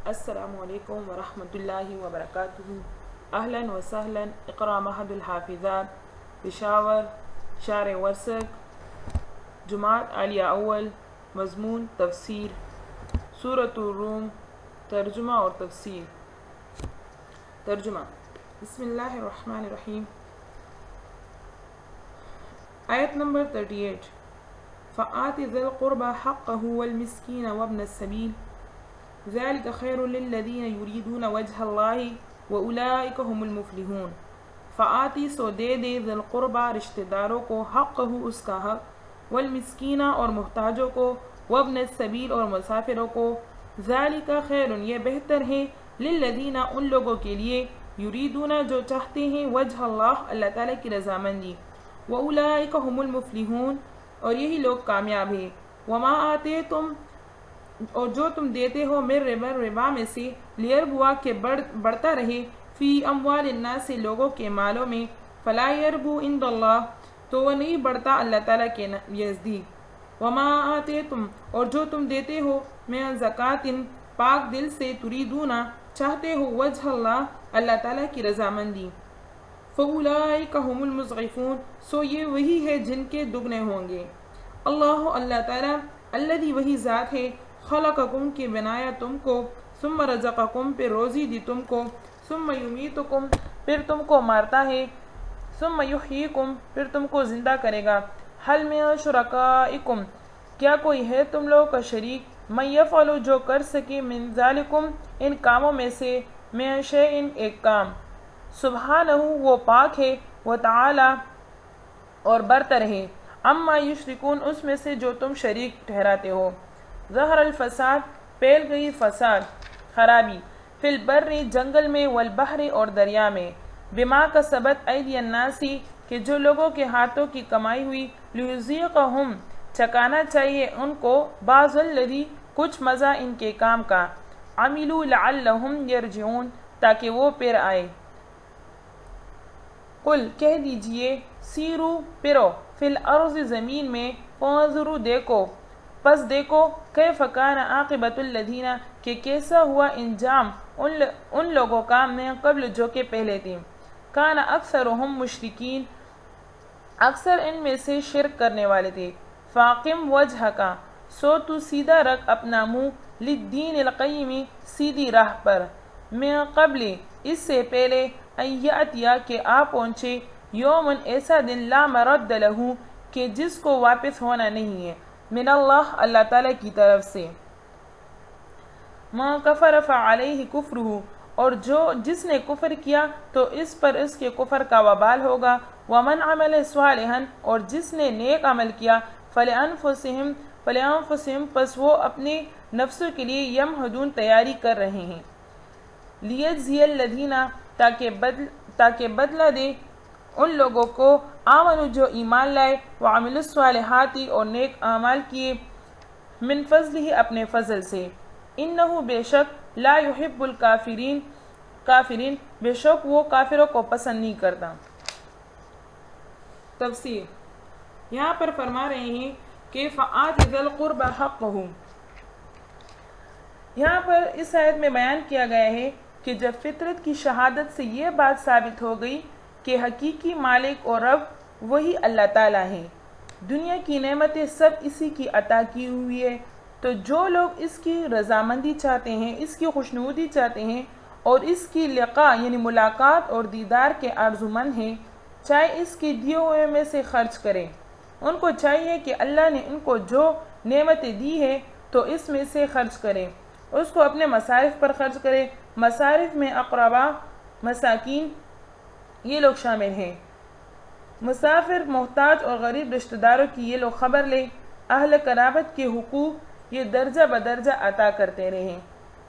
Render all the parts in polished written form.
السلام علیکم ورحمۃ اللہ وبرکاتہ۔ اہلاً و سہلاً۔ اقرا محد الحافظات، پشاور، شار ورسک، جماعت عالیہ اول۔ مضمون تفسیر سورۃ الروم، ترجمہ اور تفسیر۔ ترجمہ: بسم اللہ الرحمن الرحیم۔ آیت نمبر 38۔ فآت ذی القربى حقه والمسکین وابن السبیل ذلك خیر للذین یریدون وجہ اللہ واولئک هم المفلحون۔ فآتی سو دے ذی القربى رشتہ داروں کو، حقہ اس کا حق، والمسکین اور محتاجوں کو، وابن السبیل اور مسافروں کو، ذالک خیر یہ بہتر ہے، للذین ان لوگوں کے لیے، یریدون جو چاہتے ہیں، وجہ اللہ اللہ تعالیٰ کی رضامندی، واولئک هم المفلحون اور یہی لوگ کامیاب ہیں۔ وما آتیتم اور جو تم دیتے ہو، من ربا ربا میں سے، لیربوا کہ بڑھتا رہے، فی اموال الناس لوگوں کے مالوں میں، فلا یربو عند اللہ تو وہ نہیں بڑھتا اللہ تعالیٰ کے نزدیک۔ وما آتیتم اور جو تم دیتے ہو، من زکوٰۃ پاک دل سے، تریدون چاہتے ہو، وجہ اللہ اللہ تعالیٰ کی رضامندی، فاولئک هم المضعفون سو یہ وہی ہے جن کے دگنے ہوں گے۔ اللہ اللہ تعالیٰ، الذی وہی ذات ہے، خلقکم کے بنایا تم کو، ثم رزقکم پھر روزی دی تم کو، ثم یمیتکم پھر تم کو مارتا ہے، ثم یحییکم پھر تم کو زندہ کرے گا۔ حل من شرکائکم کیا کوئی ہے تم لوگوں کا شریک، من یفعل جو کر سکے، من ذالکم ان کاموں میں سے، من شیء ایک کام، سبحانہ وہ پاک ہے، وتعالی اور برتر ہے، اما یشرکون اس میں سے جو تم شریک ٹھہراتے ہو۔ ظہر الفساد پھیل گئی فساد، خرابی، فی البر جنگل میں، والبحر اور دریا میں، بما کسبت ایدی الناس کہ جو لوگوں کے ہاتھوں کی کمائی ہوئی، لیذیقہم چکانا چاہیے ان کو، بعض الذی کچھ مزہ ان کے کام کا، عملوا لعلہم یرجعون تاکہ وہ پھر آئے۔ قل کہہ دیجئے، سیرو پھرو، فی الارض زمین میں، فانظروا دیکھو، پس دیکھو، کیف کان عاقبۃ الذین کہ کیسا ہوا انجام ان لوگوں کا، من قبل جو کہ پہلے تھے، کان اکثرہم مشرکین اکثر ان میں سے شرک کرنے والے تھے، فاقم وجہک سو تو سیدھا رکھ اپنا منہ، للدین القیم سیدھی راہ پر، من قبل اس سے پہلے، ان یأتی کہ آ پہنچے، یومن ایسا دن، لا مرد لہ کہ جس کو واپس ہونا نہیں ہے، من اللہ اللہ تعالیٰ کی طرف سے۔ من کفر فعلیہ کفرہ اور جس نے کفر کیا تو اس پر اس کے کفر کا وبال ہوگا، ومن عمل صالحا اور جس نے نیک عمل کیا، فلانفسہم پس وہ اپنے نفسوں کے لیے، یمہدون تیاری کر رہے ہیں، لیجزی الذین تاکہ بدلہ دے ان لوگوں کو، آمنوا جو ایمان لائے، وعملوا الصالحات اور نیک اعمال کیے، من فضلہ اپنے فضل سے، انہ بے شک، لا یحب الکافرین بے شک وہ کافروں کو پسند نہیں کرتا۔ تفسیر یہاں پر فرما رہے ہیں کہ فآت ذی القربى حقہ، یہاں پر اس آیت میں بیان کیا گیا ہے کہ جب فطرت کی شہادت سے یہ بات ثابت ہو گئی کہ حقیقی مالک اور رب وہی اللہ تعالیٰ ہے، دنیا کی نعمتیں سب اسی کی عطا کی ہوئی ہے، تو جو لوگ اس کی رضامندی چاہتے ہیں، اس کی خوشنودی چاہتے ہیں، اور اس کی لقاء یعنی ملاقات اور دیدار کے آرزومند ہیں، چاہے اس کے دیے ہوئے میں سے خرچ کریں۔ ان کو چاہیے کہ اللہ نے ان کو جو نعمتیں دی ہے تو اس میں سے خرچ کریں، اس کو اپنے مصارف پر خرچ کریں۔ مصارف میں اقربا، مساکین یہ لوگ شامل ہیں، مسافر، محتاج اور غریب رشتہ داروں کی یہ لوگ خبر لیں، اہل قرابت کے حقوق یہ درجہ بدرجہ عطا کرتے رہیں،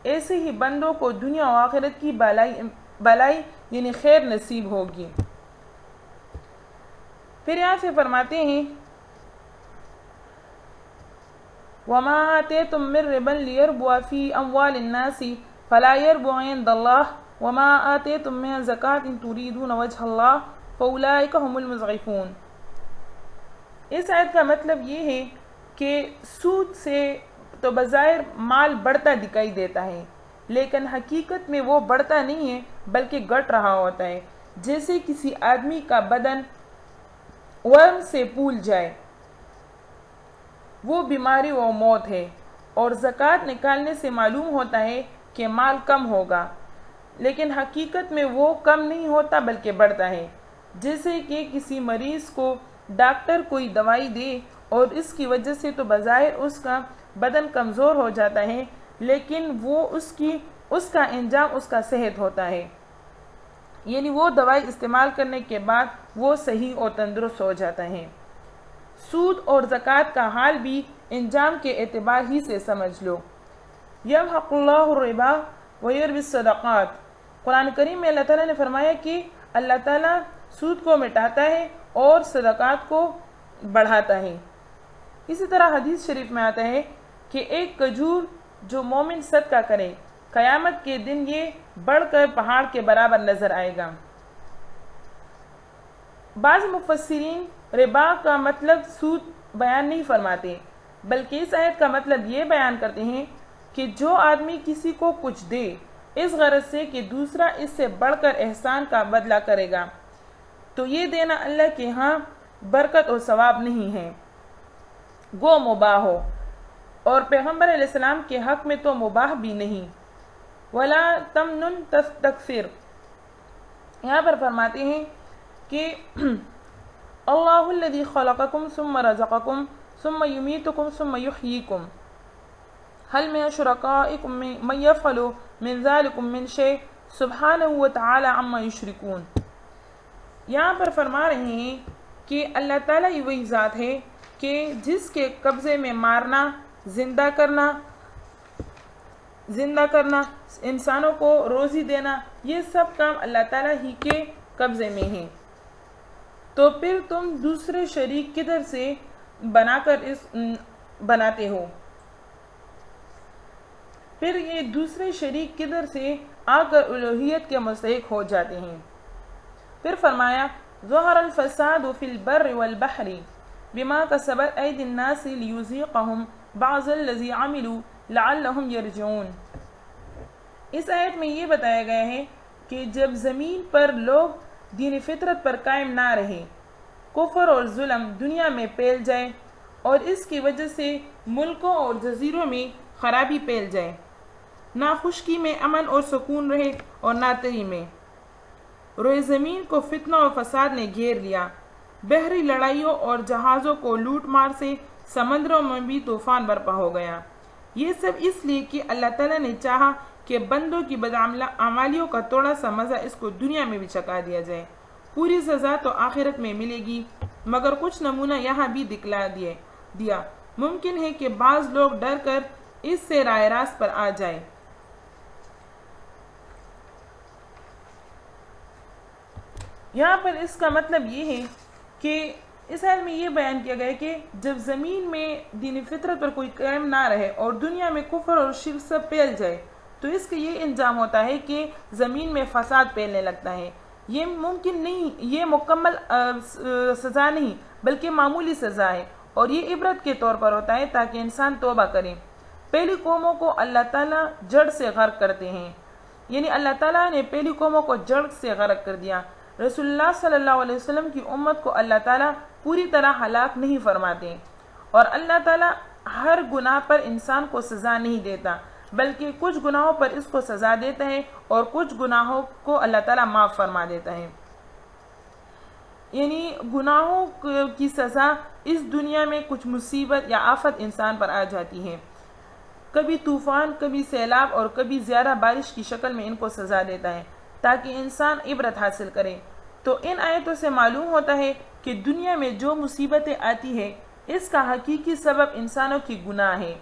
ایسے ہی بندوں کو دنیا و آخرت کی بلائی یعنی خیر نصیب ہوگی۔ پھر یہاں سے فرماتے ہیں، وما آتیتم من ربا لیربوا فی اموال الناس فلا یربو عند اللہ وما آتیتم من زکوٰۃ تریدون وجہ اللہ فاولئک هم المضعفون۔ اس آیت کا مطلب یہ ہے کہ سود سے تو بظاہر مال بڑھتا دکھائی دیتا ہے، لیکن حقیقت میں وہ بڑھتا نہیں ہے بلکہ گھٹ رہا ہوتا ہے، جیسے کسی آدمی کا بدن ورم سے پھول جائے، وہ بیماری و موت ہے۔ اور زکوٰۃ نکالنے سے معلوم ہوتا ہے کہ مال کم ہوگا، لیکن حقیقت میں وہ کم نہیں ہوتا بلکہ بڑھتا ہے، جیسے کہ کسی مریض کو ڈاکٹر کوئی دوائی دے اور اس کی وجہ سے تو بظاہر اس کا بدن کمزور ہو جاتا ہے، لیکن وہ اس کا انجام اس کا صحت ہوتا ہے، یعنی وہ دوائی استعمال کرنے کے بعد وہ صحیح اور تندرست ہو جاتا ہے۔ سود اور زکوٰۃ کا حال بھی انجام کے اعتبار ہی سے سمجھ لو۔ یمحق اللہ الربا ویربی الصدقات، قرآن کریم میں اللہ تعالیٰ نے فرمایا کہ اللہ تعالیٰ سود کو مٹاتا ہے اور صدقات کو بڑھاتا ہے۔ اسی طرح حدیث شریف میں آتا ہے کہ ایک کھجور جو مومن صدقہ کرے، قیامت کے دن یہ بڑھ کر پہاڑ کے برابر نظر آئے گا۔ بعض مفسرین ربا کا مطلب سود بیان نہیں فرماتے، بلکہ اس آیت کا مطلب یہ بیان کرتے ہیں کہ جو آدمی کسی کو کچھ دے اس غرض سے کہ دوسرا اس سے بڑھ کر احسان کا بدلہ کرے گا، تو یہ دینا اللہ کے ہاں برکت اور ثواب نہیں ہے، گو مباح ہو، اور پیغمبر علیہ السلام کے حق میں تو مباح بھی نہیں۔ ولا تمنن تستکثر، یہاں پر فرماتے ہیں کہ اللہ الذی خلقکم ثم رزقکم ثم یمیتکم ثم یحییکم هل من شرکائکم من یفعل من ذلکم من شیء سبحانہ وتعالی عما یشرکون۔ یہاں پر فرما رہے ہیں کہ اللہ تعالیٰ ہی وہی ذات ہے کہ جس کے قبضے میں مارنا، زندہ کرنا، انسانوں کو روزی دینا، یہ سب کام اللہ تعالیٰ ہی کے قبضے میں ہیں، تو پھر تم دوسرے شریک کدھر سے بناتے ہو؟ پھر یہ دوسرے شریک کدھر سے آ کر الوہیت کے مستحق ہو جاتے ہیں۔ پھر فرمایا ظہر الفساد فی البر والبحر بما کسبت ایدی الناس لیذیقہم بعض الذی عملوا لعلہم یرجعون۔ اس آیت میں یہ بتایا گیا ہے کہ جب زمین پر لوگ دین فطرت پر قائم نہ رہے، کفر اور ظلم دنیا میں پھیل جائے اور اس کی وجہ سے ملکوں اور جزیروں میں خرابی پھیل جائے، نہ خشکی میں امن اور سکون رہے اور نہ تری میں، روئے زمین کو فتنہ اور فساد نے گھیر لیا، بحری لڑائیوں اور جہازوں کو لوٹ مار سے سمندروں میں بھی طوفان برپا ہو گیا۔ یہ سب اس لیے کہ اللہ تعالیٰ نے چاہا کہ بندوں کی بدعمالیوں کا تھوڑا سا مزہ اس کو دنیا میں بھی چکھا دیا جائے، پوری سزا تو آخرت میں ملے گی، مگر کچھ نمونہ یہاں بھی دکھلا دیا۔ ممکن ہے کہ بعض لوگ ڈر کر اس سے راہ راست پر آ جائیں۔ یہاں پر اس کا مطلب یہ ہے کہ اس حال میں یہ بیان کیا گیا کہ جب زمین میں دین فطرت پر کوئی قائم نہ رہے اور دنیا میں کفر اور شرک سب پھیل جائے تو اس کا یہ انجام ہوتا ہے کہ زمین میں فساد پھیلنے لگتا ہے۔ یہ ممکن نہیں، یہ مکمل سزا نہیں بلکہ معمولی سزا ہے، اور یہ عبرت کے طور پر ہوتا ہے تاکہ انسان توبہ کرے۔ پہلی قوموں کو اللہ تعالیٰ جڑ سے غرق کرتے ہیں، یعنی اللہ تعالیٰ نے پہلی قوموں کو جڑ سے غرق کر دیا۔ رسول اللہ صلی اللہ علیہ وسلم کی امت کو اللہ تعالیٰ پوری طرح ہلاک نہیں فرماتے، اور اللہ تعالیٰ ہر گناہ پر انسان کو سزا نہیں دیتا، بلکہ کچھ گناہوں پر اس کو سزا دیتا ہے اور کچھ گناہوں کو اللہ تعالیٰ معاف فرما دیتا ہے۔ یعنی گناہوں کی سزا اس دنیا میں کچھ مصیبت یا آفت انسان پر آ جاتی ہے، کبھی طوفان، کبھی سیلاب اور کبھی زیادہ بارش کی شکل میں ان کو سزا دیتا ہے تاکہ انسان عبرت حاصل کرے۔ تو ان آیتوں سے معلوم ہوتا ہے کہ دنیا میں جو مصیبتیں آتی ہیں اس کا حقیقی سبب انسانوں کی گناہ ہے۔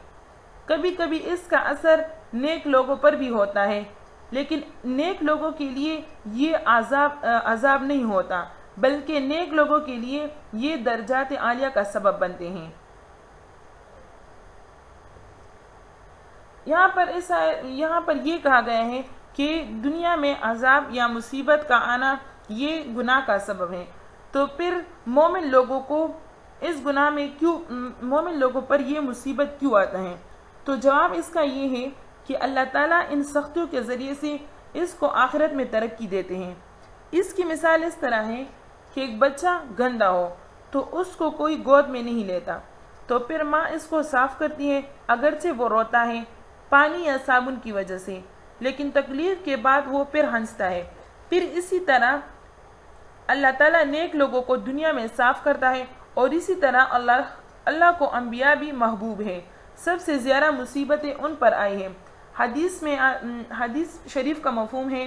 کبھی کبھی اس کا اثر نیک لوگوں پر بھی ہوتا ہے، لیکن نیک لوگوں کے لیے یہ عذاب نہیں ہوتا، بلکہ نیک لوگوں کے لیے یہ درجات عالیہ کا سبب بنتے ہیں۔ یہاں پر یہ کہا گیا ہے کہ دنیا میں عذاب یا مصیبت کا آنا یہ گناہ کا سبب ہے، تو پھر مومن لوگوں پر یہ مصیبت کیوں آتا ہے؟ تو جواب اس کا یہ ہے کہ اللہ تعالیٰ ان سختیوں کے ذریعے سے اس کو آخرت میں ترقی دیتے ہیں۔ اس کی مثال اس طرح ہے کہ ایک بچہ گندا ہو تو اس کو کوئی گود میں نہیں لیتا، تو پھر ماں اس کو صاف کرتی ہے، اگرچہ وہ روتا ہے پانی یا صابن کی وجہ سے، لیکن تکلیف کے بعد وہ پھر ہنستا ہے۔ پھر اسی طرح اللہ تعالیٰ نیک لوگوں کو دنیا میں صاف کرتا ہے، اور اسی طرح اللہ کو انبیاء بھی محبوب ہے۔ سب سے زیادہ مصیبتیں ان پر آئی ہیں۔ حدیث شریف کا مفہوم ہے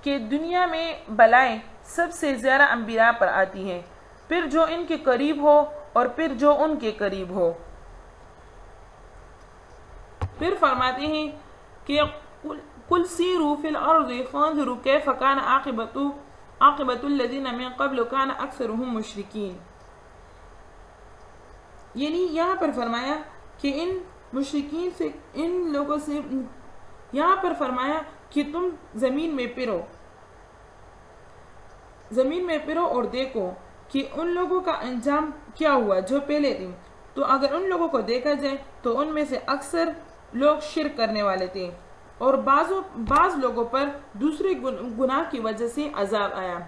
کہ دنیا میں بلائیں سب سے زیادہ انبیاء پر آتی ہیں، پھر جو ان کے قریب ہو اور پھر جو ان کے قریب ہو۔ پھر فرماتے ہیں کہ قُلْ سِیرُوا فِی الْأَرْضِ فَانْظُرُوا کَیْفَ کَانَ عَاقِبَةُ الَّذِینَ مِن قَبْلُ کَانَ أَکْثَرُہُم مُشْرِکِینَ۔ یعنی یہاں پر فرمایا کہ ان مشرکین سے، ان لوگوں سے، یہاں پر فرمایا کہ تم زمین میں پھرو اور دیکھو کہ ان لوگوں کا انجام کیا ہوا جو پہلے تھے۔ تو اگر ان لوگوں کو دیکھا جائے تو ان میں سے اکثر لوگ شرک کرنے والے تھے، اور بعض لوگوں پر دوسرے گناہ کی وجہ سے عذاب آیا۔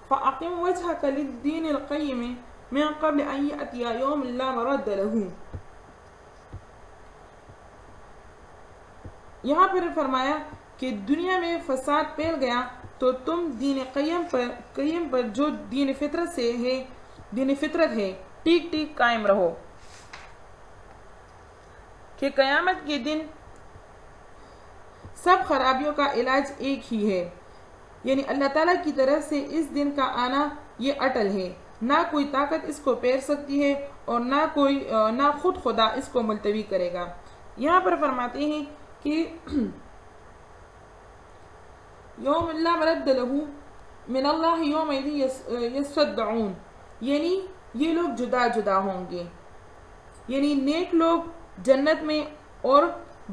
فَأَقِمْ وَجْهَكَ لِلدِّینِ الْقَیِّمِ مِن قَبْلِ أَن یَأْتِیَ یَوْمٌ لَا مَرَدَّ لَهُ۔ یہاں پر فرمایا کہ دنیا میں فساد پھیل گیا تو تم دین قیم پر جو دین فطرت ہے ٹھیک قائم رہو، کہ قیامت کے دن سب خرابیوں کا علاج ایک ہی ہے، یعنی اللہ تعالیٰ کی طرف سے اس دن کا آنا یہ اٹل ہے، نہ کوئی طاقت اس کو پھیر سکتی ہے اور نہ خود خدا اس کو ملتوی کرے گا۔ یہاں پر فرماتے ہیں کہ یوم لا مرد لہ من اللہ یومئذ یصدعون، یعنی یہ لوگ جدا جدا ہوں گے، یعنی نیک لوگ جنت میں اور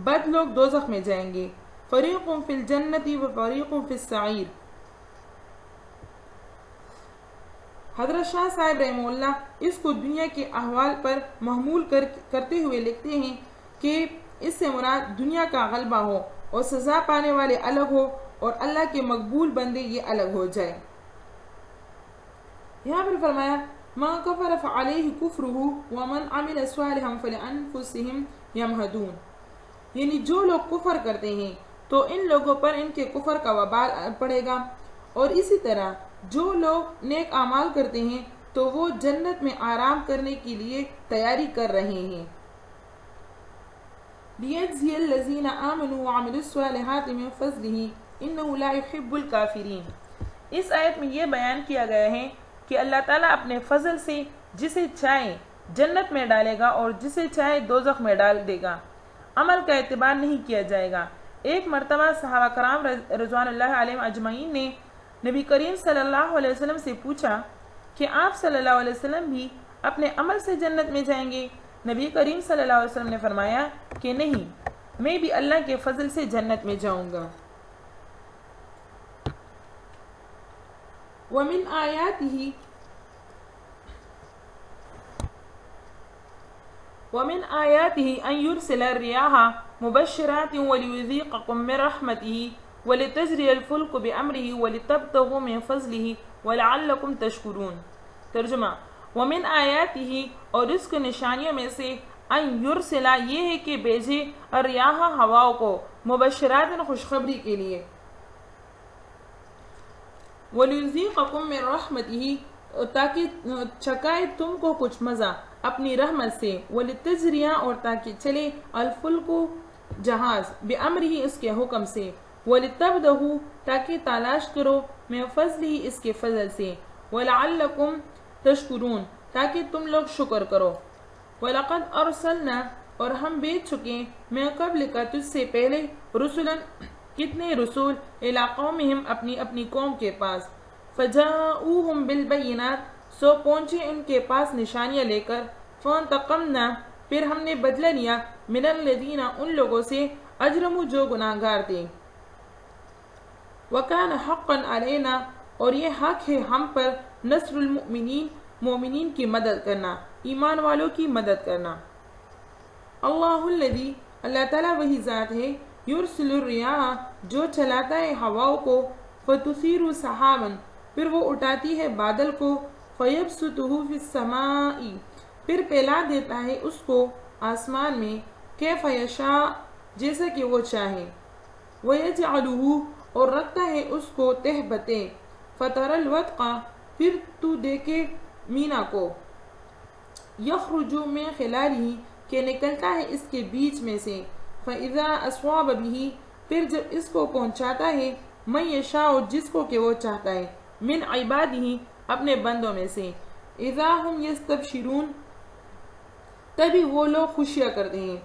بد لوگ دوزخ میں جائیں گے۔ فریق فی الجنت و فریق فی السعیر۔ حضرت شاہ صاحب رحمہ اللہ اس کو دنیا کے احوال پر محمول کرتے ہوئے لکھتے ہیں کہ اس سے مراد دنیا کا غلبہ ہو اور سزا پانے والے الگ ہو اور اللہ کے مقبول بندے یہ الگ ہو جائے۔ یہاں پر فرمایا مَن کفر فعلیہ کفرہ ومن عمل صالحا فلانفسہم یمہدون، یعنی جو لوگ کفر کرتے ہیں تو ان لوگوں پر ان کے کفر کا وبال پڑے گا، اور اسی طرح جو لوگ نیک اعمال کرتے ہیں تو وہ جنت میں آرام کرنے کے لیے تیاری کر رہے ہیں۔ لِيَجْزِيَ الَّذِينَ آمَنُوا وَعَمِلُوا الصَّالِحَاتِ مِن فَضْلِهِ إِنَّهُ لَا يُحِبُّ الْكَافِرِينَ۔ اس آیت میں یہ بیان کیا گیا ہے کہ اللہ تعالیٰ اپنے فضل سے جسے چاہے جنت میں ڈالے گا اور جسے چاہے دوزخ میں ڈال دے گا، عمل کا اعتبار نہیں کیا جائے گا۔ ایک مرتبہ صحابہ کرام رضوان اللہ علیہم اجمعین نے نبی کریم صلی اللہ علیہ وسلم سے پوچھا کہ آپ صلی اللہ علیہ وسلم بھی اپنے عمل سے جنت میں جائیں گے؟ نبی کریم صلی اللہ علیہ وسلم نے فرمایا کہ نہیں، میں بھی اللہ کے فضل سے جنت میں جاؤں گا۔ وَمِنْ آيَاتِهِ أَنْ يُرْسِلَ الرِّيَاحَ مُبَشِّرَاتٍ وَلِيُذِيقَكُم مِّن رَّحْمَتِهِ وَلِتَجْرِيَ الْفُلْكُ بِأَمْرِهِ وَلِتَبْتَغُوا مِن فَضْلِهِ وَلَعَلَّكُمْ تَشْكُرُونَ۔ ترجمہ: وَمِنْ آيَاتِهِ، اور اس کے نشانیوں میں سے، ان یرسلا، یہ ہے کہ بھیجے، الریاح، ہواؤں کو، مبشرات، خوشخبری کے لیے، وَلِيُذِيقَكُم مِّن رَّحْمَتِهِ، تاکہ چکائے تم کو کچھ مزہ اپنی رحمت سے، وَلِتَجْرِيَ، اور تاکہ چلے، الْفُلْكُ، جہاز، بِأَمْرِهِ، اس کے حکم سے، وَلِتَبْتَغُوا، تاکہ تلاش کرو، مِن فَضْلِهِ، اس کے فضل سے، وَلَعَلَّكُمْ تَشْكُرُونَ، تاکہ تم لوگ شکر کرو۔ وَلَقَدْ أَرْسَلْنَا، اور ہم بھیج چکے، مِن قَبْلِکَ، تجھ سے پہلے، رُسُلًا، کتنے رسول، اِلیٰ قَوْمِہِم، اپنی قوم کے پاس، فَجَاءُوهُم بِالْبَیِّنَاتِ، سو پہنچے ان کے پاس نشانیاں لے کر، فَانْتَقَمْنَا، پھر ہم نے بدلہ لیا، مِنَ الَّذِینَ، ان لوگوں سے، اجرموا، جو گناہگار تھے، وَكَانَ حَقًّا عَلَیْنَا، اور یہ حق ہے ہم پر، نصر المؤمنین، مومنین کی مدد کرنا، ایمان والوں کی مدد کرنا۔ اللہ الذی، اللہ تعالیٰ وہی ذات ہے، یرسل الریاح، جو چلاتا ہے ہواؤں کو، فتثیر سحابا، پھر وہ اٹھاتی ہے بادل کو، فیبسطہ فی السماء، پھر پھیلا دیتا ہے اس کو آسمان میں، کیف یشاء، جیسا کہ وہ چاہے، وَيَجْعَلُهُ، اور رکھتا ہے اس کو تہ بتیں، فَتَرَى الْوَدْقَ، پھر تو دیکھے مینا کو، یخرج من خلالہ، کہ نکلتا ہے اس کے بیچ میں سے، فَإِذَا أَصْوَابَ بِهِ، پھر جب اس کو پہنچاتا ہے، مَن یشاء، جس کو کہ وہ چاہتا ہے، من عبادہ، اپنے بندوں میں سے، اذا ہم یستبشرون، تبھی وہ لوگ خوشیاں کرتے ہیں،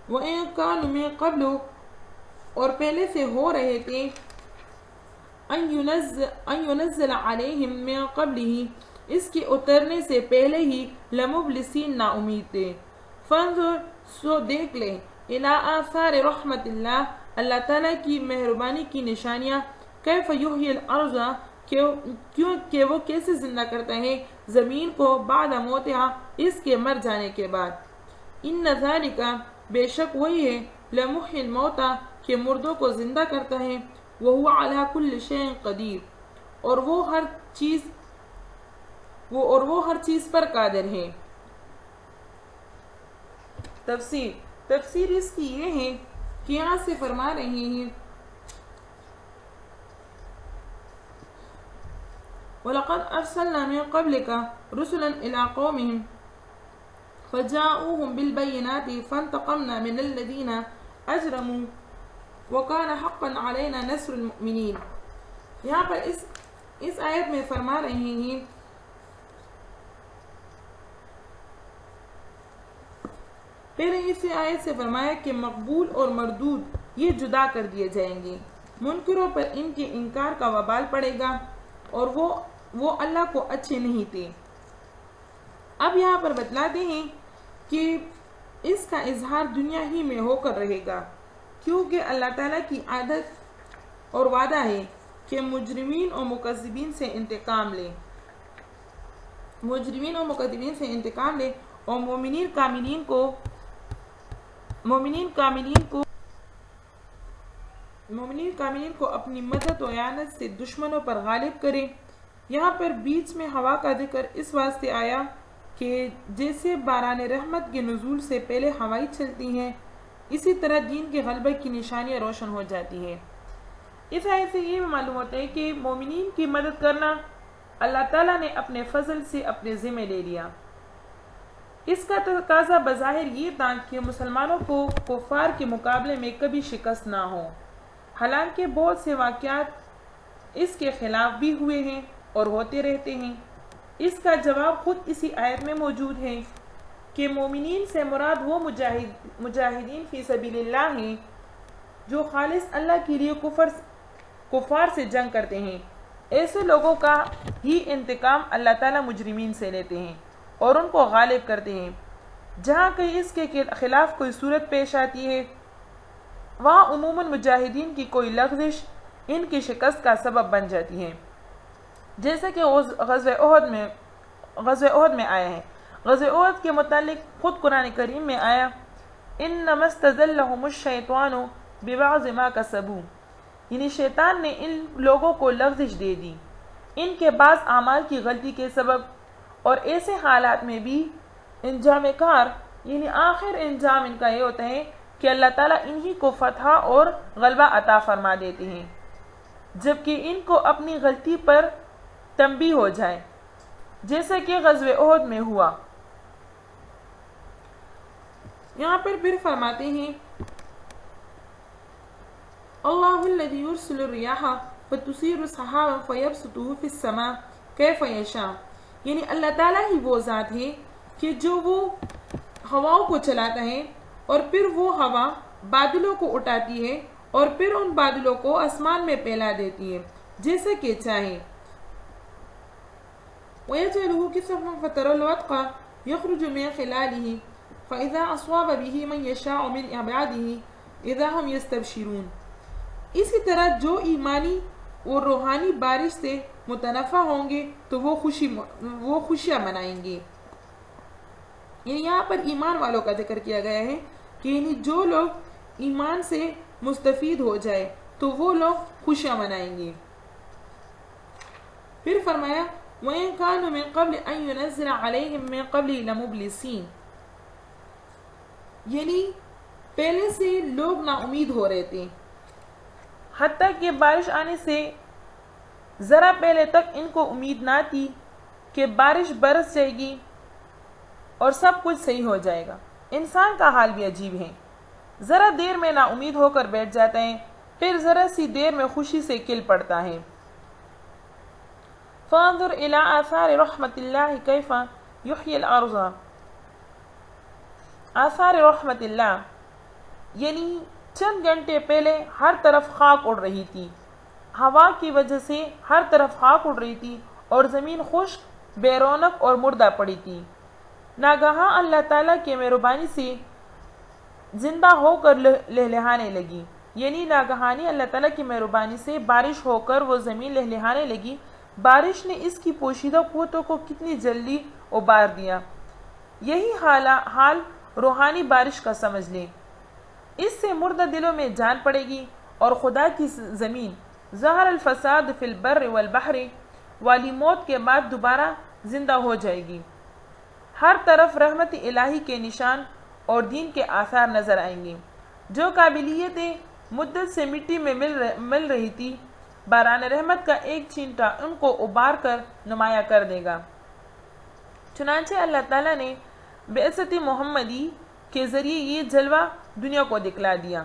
وَإِن كَانُوا مِن قَبْلُ، اور پہلے سے ہو رہے تھے، ان ينزل علیہم من قبلہ، اس کے اترنے سے پہلے ہی، لمبلسین، نا امید تھے، فانظر، سو دیکھ لے، الی آثار رحمت اللہ، اللہ تعالیٰ کی مہربانی کی نشانیاں، کیف یحیی الارض، کیوں کہ وہ کیسے زندہ کرتا ہے زمین کو، بعد موتہا، اس کے مر جانے کے بعد، ان ذالک، بے شک وہی ہے، لمحیی الموتى، کہ مردوں کو زندہ کرتا ہے، وہو علی کل شیء قدیر، اور وہ ہر چیز پر قادر ہے۔ تفسیر اس کی یہ ہے کہ یہاں سے فرما رہے ہیں، وَلَقَدْ أَرْسَلْنَا مِن قَبْلِكَ رُسُلًا إِلَىٰ قَوْمِهِمْ فَجَاءُوهُم بِالْبَيِّنَاتِ فَانْتَقَمْنَا مِنَ الَّذِينَ أَجْرَمُوا وَكَانَ حَقًّا عَلَيْنَا نَصْرُ الْمُؤْمِنِينَ۔ یہاں پر اس آیت میں فرما رہے ہیں، پہلے اس آیت سے فرمایا کہ مقبول اور مردود یہ جدا کر دیے جائیں گے، منکروں پر ان کے انکار کا وبال پڑے گا، اور وہ اللہ کو اچھے نہیں تھے۔ اب یہاں پر بتلاتے ہیں کہ اس کا اظہار دنیا ہی میں ہو کر رہے گا، کیونکہ اللہ تعالیٰ کی عادت اور وعدہ ہے کہ مجرمین اور مکذبین سے انتقام لے، اور مومنین کاملین کو اپنی مدد و اعانت سے دشمنوں پر غالب کرے۔ یہاں پر بیچ میں ہوا کا ذکر اس واسطے آیا کہ جیسے باران رحمت کے نزول سے پہلے ہوائیں چلتی ہیں، اسی طرح دین کے غلبے کی نشانیاں روشن ہو جاتی ہیں۔ اس آیت سے یہ معلوم ہوتا ہے کہ مومنین کی مدد کرنا اللہ تعالیٰ نے اپنے فضل سے اپنے ذمہ لے لیا۔ اس کا تقاضا بظاہر یہ تھا کہ مسلمانوں کو کفار کے مقابلے میں کبھی شکست نہ ہو، حالانکہ بہت سے واقعات اس کے خلاف بھی ہوئے ہیں اور ہوتے رہتے ہیں۔ اس کا جواب خود اسی آیت میں موجود ہے کہ مومنین سے مراد وہ مجاہدین فی سبیل اللہ ہیں جو خالص اللہ کے لیے کفار سے جنگ کرتے ہیں۔ ایسے لوگوں کا ہی انتقام اللہ تعالیٰ مجرمین سے لیتے ہیں اور ان کو غالب کرتے ہیں۔ جہاں کہیں اس کے خلاف کوئی صورت پیش آتی ہے، وہاں عموماً مجاہدین کی کوئی لغزش ان کی شکست کا سبب بن جاتی ہے، جیسے کہ غزوہ احد میں آیا ہے۔ غزوہ احد کے متعلق خود قرآن کریم میں آیا، انما استزلهم الشیطان ببعض ما کسبوا، یعنی شیطان نے ان لوگوں کو لغزش دے دی ان کے بعض اعمال کی غلطی کے سبب، اور ایسے حالات میں بھی انجام کار، یعنی آخر انجام ان کا یہ ہوتا ہے کہ اللہ تعالیٰ انہی کو فتح اور غلبہ عطا فرما دیتے ہیں، جبکہ ان کو اپنی غلطی پر تنبیہ ہو جائے، جیسا کہ غزوہ احد میں ہوا۔ یہاں پر پھر فرماتے ہیں، اللہ الذی یرسل الریاح فتثیر سحابا فیبسطہ فی السماء کیف یشاء، یعنی اللہ تعالیٰ ہی وہ ذات ہے کہ جو وہ ہواؤں کو چلاتا ہے، اور پھر وہ ہوا بادلوں کو اٹھاتی ہے، اور پھر ان بادلوں کو آسمان میں پھیلا دیتی ہے جیسے کہ چاہے، وَيَجْعَلُهُ كِسَفًا فَتَرَى الْوَدْقَ يَخْرُجُ مِنْ خِلَالِهِ فَإِذَا أَصْوَابَ بِهِ مَنْ يَشَاءُ مِنْ عِبَادِهِ إِذَا هُمْ يَسْتَبْشِرُونَ۔ اسی طرح جو ایمانی اور روحانی بارش سے متنفع ہوں گے تو وہ خوشیاں منائیں گے۔ یہاں پر ایمان والوں کا ذکر کیا گیا ہے، کہ یعنی جو لوگ ایمان سے مستفید ہو جائے تو وہ لوگ خوشیاں منائیں گے۔ پھر فرمایا وَإِن كَانُوا مِن قَبْلِ أَن يُنَزِّلَ عَلَيْهِم مِّن قَبْلِهِ لَمُبْلِسِينَ، یعنی پہلے سے لوگ نا امید ہو رہے تھے، حتیٰ کہ بارش آنے سے ذرا پہلے تک ان کو امید نہ تھی کہ بارش برس جائے گی اور سب کچھ صحیح ہو جائے گا۔ انسان کا حال بھی عجیب ہے، ذرا دیر میں نا امید ہو کر بیٹھ جاتا ہے، پھر ذرا سی دیر میں خوشی سے کھل پڑتا ہے۔ فانظر الى آثار رحمت اللہ کیف یحیی الارض، آثار رحمت اللہ یعنی چند گھنٹے پہلے ہر طرف خاک اڑ رہی تھی، ہوا کی وجہ سے ہر طرف خاک اڑ رہی تھی اور زمین خشک، بے رونق اور مردہ پڑی تھی۔ ناگہاں اللہ تعالیٰ کی مہربانی سے زندہ ہو کر لہلہانے لگی، یعنی ناگہانی اللہ تعالیٰ کی مہربانی سے بارش ہو کر وہ زمین لہلہانے لگی۔ بارش نے اس کی پوشیدہ قوتوں کو کتنی جلدی ابار دیا۔ یہی حال روحانی بارش کا سمجھ لیں، اس سے مردہ دلوں میں جان پڑے گی اور خدا کی زمین ظہر الفساد فی البر والبحر والی موت کے بعد دوبارہ زندہ ہو جائے گی۔ ہر طرف رحمت الہی کے نشان اور دین کے آثار نظر آئیں گے۔ جو قابلیتیں مدت سے مٹی میں مل رہی تھی، باران رحمت کا ایک چھینٹا ان کو ابار کر نمایاں کر دے گا۔ چنانچہ اللہ تعالیٰ نے بعثت محمدی کے ذریعے یہ جلوہ دنیا کو دکھلا دیا۔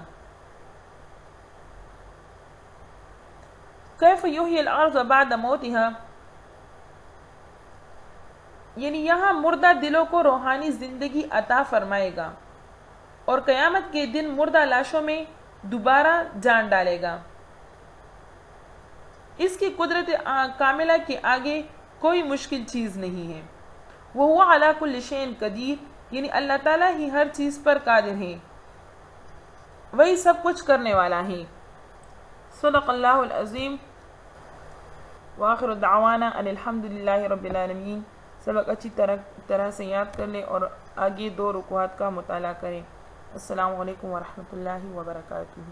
کیف یحیی الارض بعد موتہا، یعنی یہاں مردہ دلوں کو روحانی زندگی عطا فرمائے گا اور قیامت کے دن مردہ لاشوں میں دوبارہ جان ڈالے گا۔ اس کی قدرت کاملہ کے آگے کوئی مشکل چیز نہیں ہے۔ وَهُوَ عَلَى كُلِّ شَيْءٍ قَدِيرٌ، یعنی اللہ تعالیٰ ہی ہر چیز پر قادر ہے، وہی سب کچھ کرنے والا ہے۔ صدق اللہ العظیم۔ وآخر دعوانا ان الحمد للہ رب العالمین۔ سبق اچھی طرح سے یاد کر لیں اور آگے 2 رکوعات کا مطالعہ کریں۔ السلام علیکم ورحمۃ اللہ وبرکاتہ۔